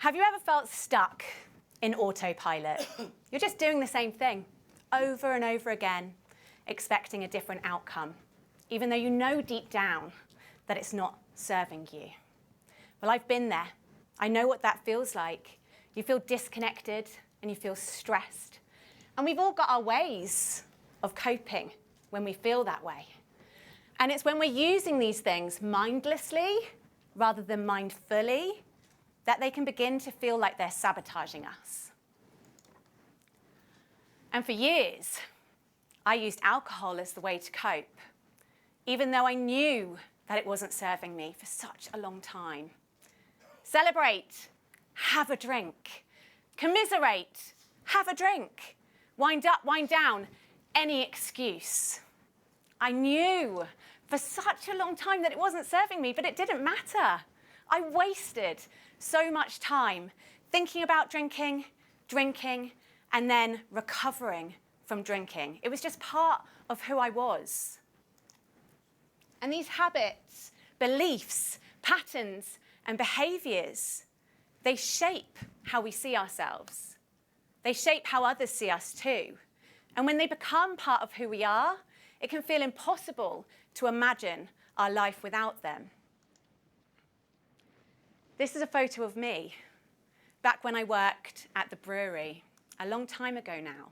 Have you ever felt stuck in autopilot? You're just doing the same thing over and over again, expecting a different outcome, even though you know deep down that it's not serving you. Well, I've been there. I know what that feels like. You feel disconnected and you feel stressed. And we've all got our ways of coping when we feel that way. And it's when we're using these things mindlessly rather than mindfully that they can begin to feel like they're sabotaging us. And for years, I used alcohol as the way to cope, even though I knew that it wasn't serving me for such a long time. Celebrate, have a drink. Commiserate, have a drink. Wind up, wind down, any excuse. I knew for such a long time that it wasn't serving me, but it didn't matter. I wasted so much time thinking about drinking, and then recovering from drinking. It was just part of who I was. And these habits, beliefs, patterns, and behaviors, they shape how we see ourselves. They shape how others see us too. And when they become part of who we are, it can feel impossible to imagine our life without them. This is a photo of me back when I worked at the brewery a long time ago now.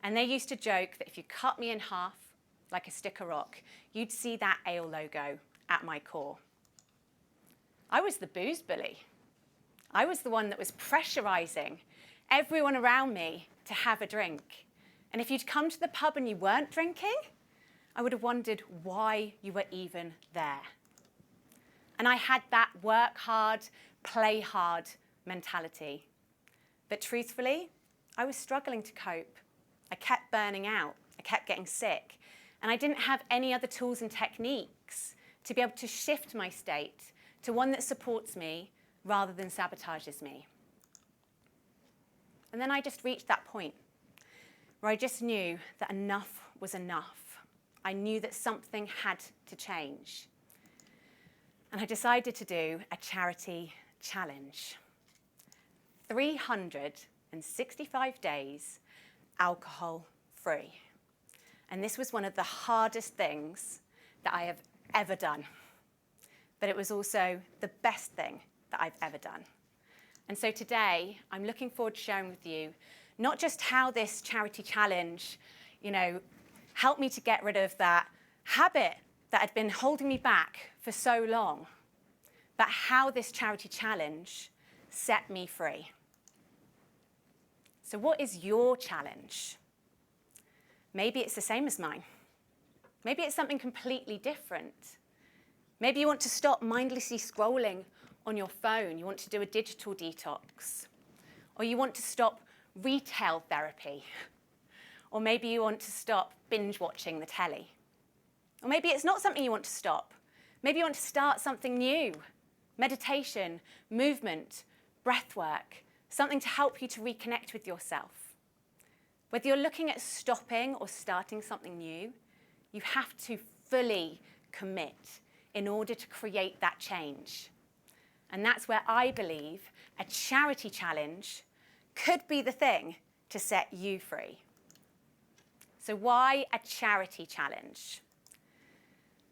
And they used to joke that if you cut me in half like a stick of rock, you'd see that ale logo at my core. I was the booze bully. I was the one that was pressurizing everyone around me to have a drink. And if you'd come to the pub and you weren't drinking, I would have wondered why you were even there. And I had that work hard, play hard mentality. But truthfully, I was struggling to cope. I kept burning out. I kept getting sick. And I didn't have any other tools and techniques to be able to shift my state to one that supports me rather than sabotages me. And then I just reached that point where I just knew that enough was enough. I knew that something had to change. And I decided to do a charity challenge. 365 days alcohol-free. And this was one of the hardest things that I have ever done. But it was also the best thing that I've ever done. And so today, I'm looking forward to sharing with you not just how this charity challenge, helped me to get rid of that habit that had been holding me back for so long, but how this charity challenge set me free. So what is your challenge? Maybe it's the same as mine. Maybe it's something completely different. Maybe you want to stop mindlessly scrolling on your phone. You want to do a digital detox. Or you want to stop retail therapy. Or maybe you want to stop binge watching the telly. Or maybe it's not something you want to stop. Maybe you want to start something new. Meditation, movement, breath work, something to help you to reconnect with yourself. Whether you're looking at stopping or starting something new, you have to fully commit in order to create that change. And that's where I believe a charity challenge could be the thing to set you free. So why a charity challenge?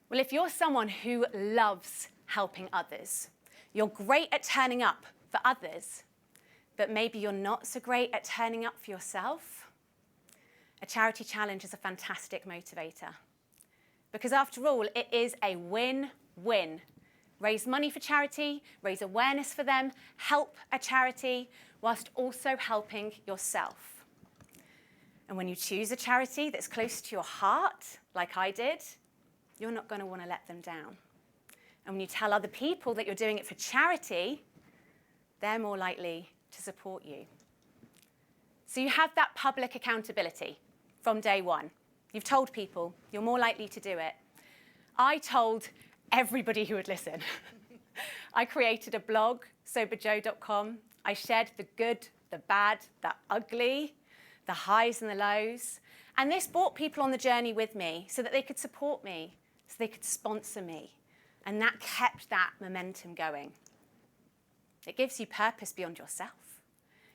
Well, if you're someone who loves helping others, you're great at turning up for others, but maybe you're not so great at turning up for yourself, a charity challenge is a fantastic motivator. Because after all, it is a win-win. Raise money for charity, raise awareness for them, help a charity, whilst also helping yourself. And when you choose a charity that's close to your heart, like I did, you're not going to want to let them down. And when you tell other people that you're doing it for charity, they're more likely to support you. So you have that public accountability from day one. You've told people, you're more likely to do it. I told everybody who would listen. I created a blog, soberjoe.com. I shared the good, the bad, the ugly, the highs and the lows. And this brought people on the journey with me so that they could support me, so they could sponsor me. And that kept that momentum going. It gives you purpose beyond yourself.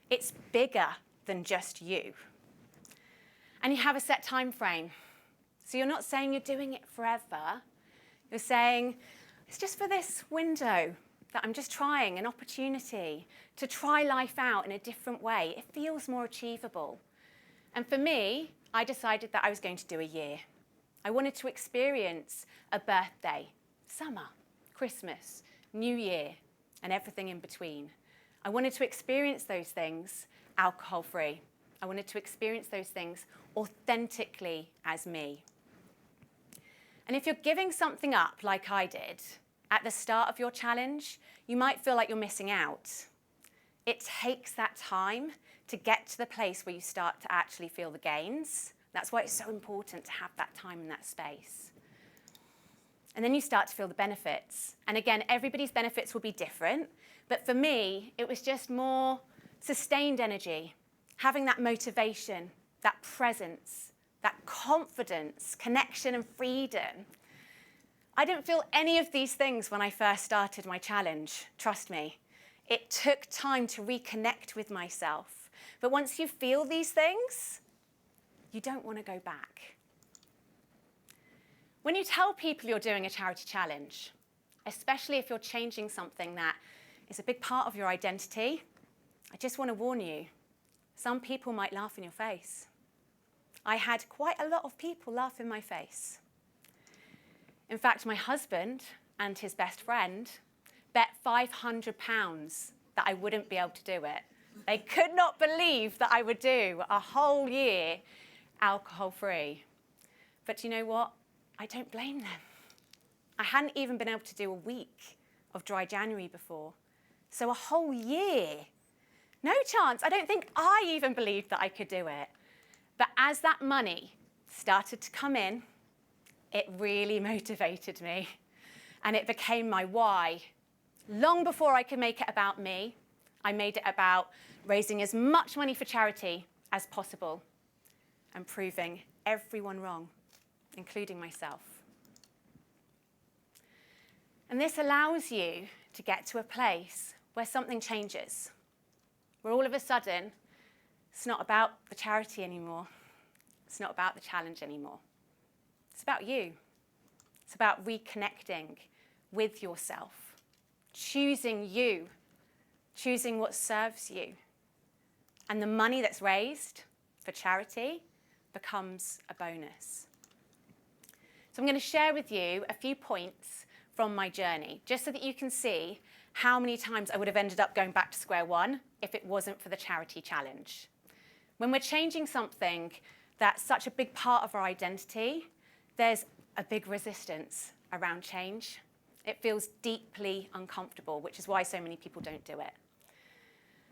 It's bigger than just you. And you have a set time frame. So you're not saying you're doing it forever. You're saying, it's just for this window that I'm just trying, an opportunity to try life out in a different way. It feels more achievable. And for me, I decided that I was going to do a year. I wanted to experience a birthday, summer, Christmas, New Year, and everything in between. I wanted to experience those things alcohol-free. I wanted to experience those things authentically as me. And if you're giving something up like I did at the start of your challenge, you might feel like you're missing out. It takes that time to get to the place where you start to actually feel the gains. That's why it's so important to have that time and that space. And then you start to feel the benefits. And again, everybody's benefits will be different. But for me, it was just more sustained energy, having that motivation, that presence, that confidence, connection and freedom. I didn't feel any of these things when I first started my challenge, trust me. It took time to reconnect with myself. But once you feel these things, you don't want to go back. When you tell people you're doing a charity challenge, especially if you're changing something that is a big part of your identity, I just want to warn you, some people might laugh in your face. I had quite a lot of people laugh in my face. In fact, my husband and his best friend bet £500 that I wouldn't be able to do it. They could not believe that I would do a whole year alcohol-free. But you know what? I don't blame them. I hadn't even been able to do a week of dry January before. So a whole year. No chance. I don't think I even believed that I could do it. But as that money started to come in, it really motivated me. And it became my why. Long before I could make it about me, I made it about raising as much money for charity as possible and proving everyone wrong, including myself. And this allows you to get to a place where something changes, where all of a sudden, it's not about the charity anymore. It's not about the challenge anymore. It's about you. It's about reconnecting with yourself, choosing you, choosing what serves you. And the money that's raised for charity becomes a bonus. So I'm going to share with you a few points from my journey, just so that you can see how many times I would have ended up going back to square one if it wasn't for the charity challenge. When we're changing something that's such a big part of our identity, there's a big resistance around change. It feels deeply uncomfortable, which is why so many people don't do it.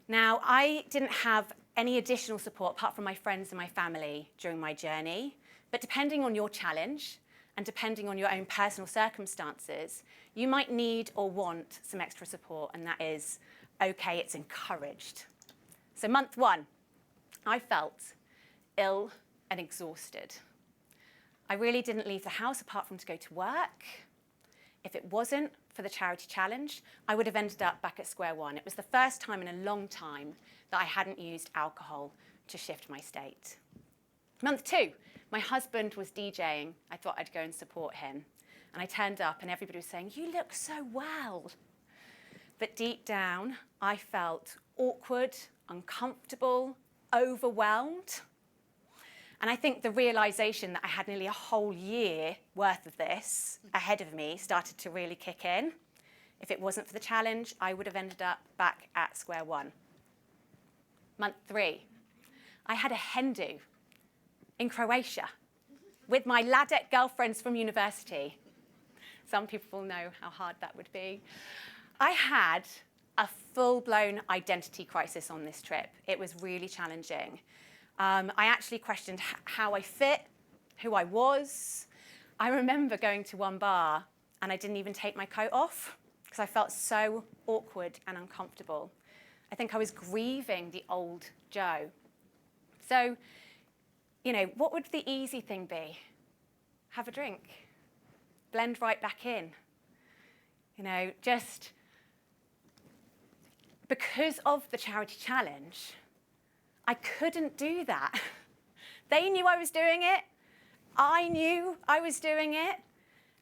Now, I didn't have any additional support apart from my friends and my family during my journey, but depending on your challenge and depending on your own personal circumstances, you might need or want some extra support, and that is okay, it's encouraged. So month one, I felt ill and exhausted. I really didn't leave the house apart from to go to work. If it wasn't for the charity challenge, I would have ended up back at square one. It was the first time in a long time that I hadn't used alcohol to shift my state. Month two, my husband was DJing. I thought I'd go and support him. And I turned up and everybody was saying, "You look so well." But deep down, I felt awkward, uncomfortable, overwhelmed. And I think the realization that I had nearly a whole year worth of this ahead of me started to really kick in. If it wasn't for the challenge, I would have ended up back at square one. Month three, I had a hen do in Croatia with my Ladek girlfriends from university. Some people know how hard that would be. I had a full-blown identity crisis on this trip. It was really challenging. I actually questioned how I fit, who I was. I remember going to one bar and I didn't even take my coat off because I felt so awkward and uncomfortable. I think I was grieving the old Joe. So, you know, what would the easy thing be? Have a drink, blend right back in. You know, just because of the charity challenge, I couldn't do that. They knew I was doing it. I knew I was doing it.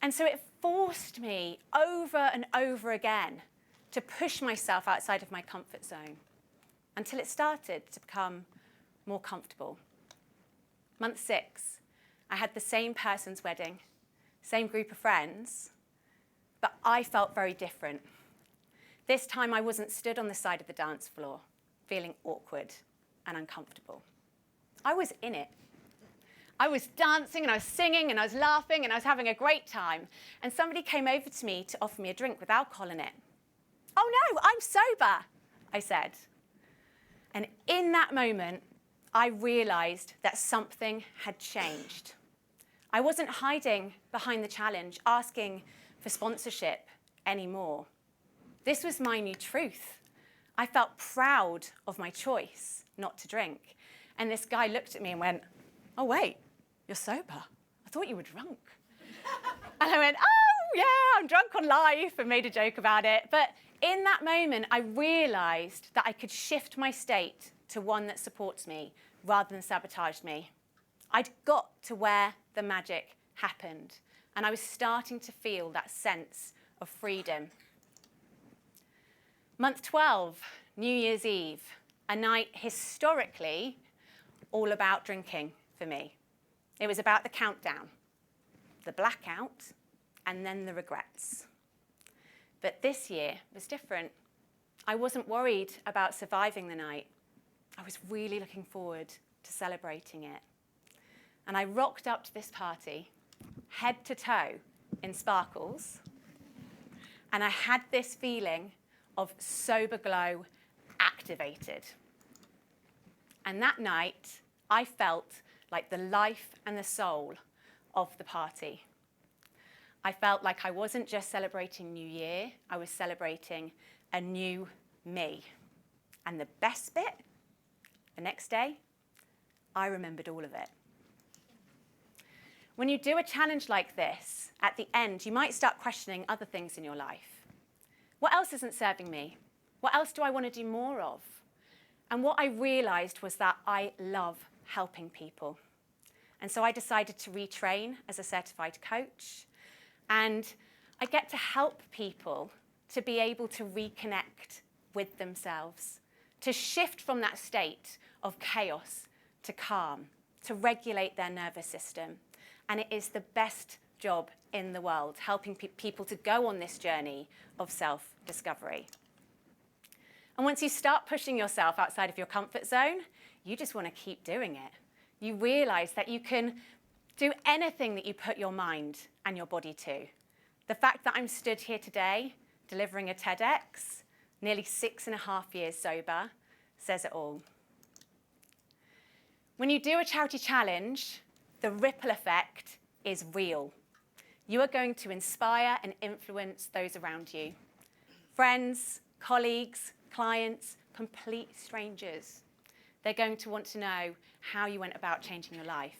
And so it forced me over and over again to push myself outside of my comfort zone until it started to become more comfortable. Month 6, I had the same person's wedding, same group of friends, but I felt very different. This time I wasn't stood on the side of the dance floor, feeling awkward and uncomfortable. I was in it. I was dancing and I was singing and I was laughing and I was having a great time. And somebody came over to me to offer me a drink with alcohol in it. "Oh no, I'm sober," I said. And in that moment, I realized that something had changed. I wasn't hiding behind the challenge, asking for sponsorship anymore. This was my new truth. I felt proud of my choice not to drink. And this guy looked at me and went, "Oh, wait, you're sober. I thought you were drunk." And I went, "Oh, yeah, I'm drunk on life," and made a joke about it. But in that moment, I realized that I could shift my state to one that supports me rather than sabotage me. I'd got to where the magic happened, and I was starting to feel that sense of freedom. Month 12, New Year's Eve, a night historically all about drinking for me. It was about the countdown, the blackout, and then the regrets. But this year was different. I wasn't worried about surviving the night. I was really looking forward to celebrating it. And I rocked up to this party, head to toe in sparkles, and I had this feeling of sober glow activated. And that night, I felt like the life and the soul of the party. I felt like I wasn't just celebrating New Year, I was celebrating a new me. And the best bit, the next day, I remembered all of it. When you do a challenge like this, at the end, you might start questioning other things in your life. What else isn't serving me? What else do I want to do more of? And what I realized was that I love helping people. And so I decided to retrain as a certified coach. And I get to help people to be able to reconnect with themselves, to shift from that state of chaos to calm, to regulate their nervous system. And it is the best job in the world, helping people to go on this journey of self-discovery. And once you start pushing yourself outside of your comfort zone, you just want to keep doing it. You realize that you can do anything that you put your mind and your body to. The fact that I'm stood here today delivering a TEDx, nearly 6.5 years sober, says it all. When you do a charity challenge, the ripple effect is real. You are going to inspire and influence those around you. Friends, colleagues, clients, complete strangers. They're going to want to know how you went about changing your life.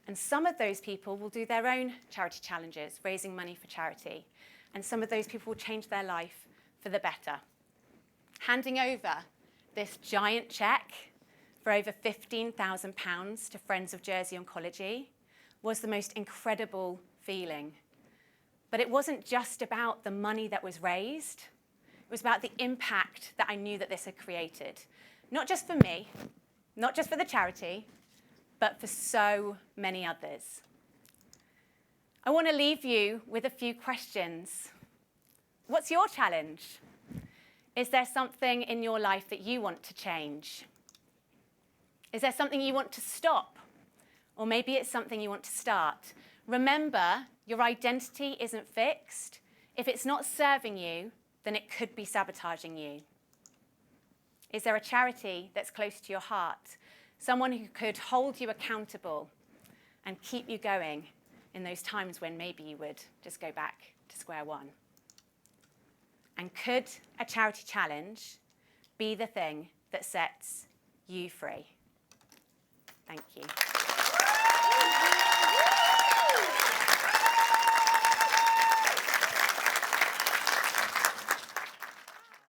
And some of those people will do their own charity challenges, raising money for charity. And some of those people will change their life for the better. Handing over this giant check for over £15,000 to Friends of Jersey Oncology was the most incredible feeling. But it wasn't just about the money that was raised. It was about the impact that I knew that this had created. Not just for me, not just for the charity, but for so many others. I want to leave you with a few questions. What's your challenge? Is there something in your life that you want to change? Is there something you want to stop? Or maybe it's something you want to start. Remember, your identity isn't fixed. If it's not serving you, then it could be sabotaging you. Is there a charity that's close to your heart? Someone who could hold you accountable and keep you going in those times when maybe you would just go back to square one? And could a charity challenge be the thing that sets you free? Thank you.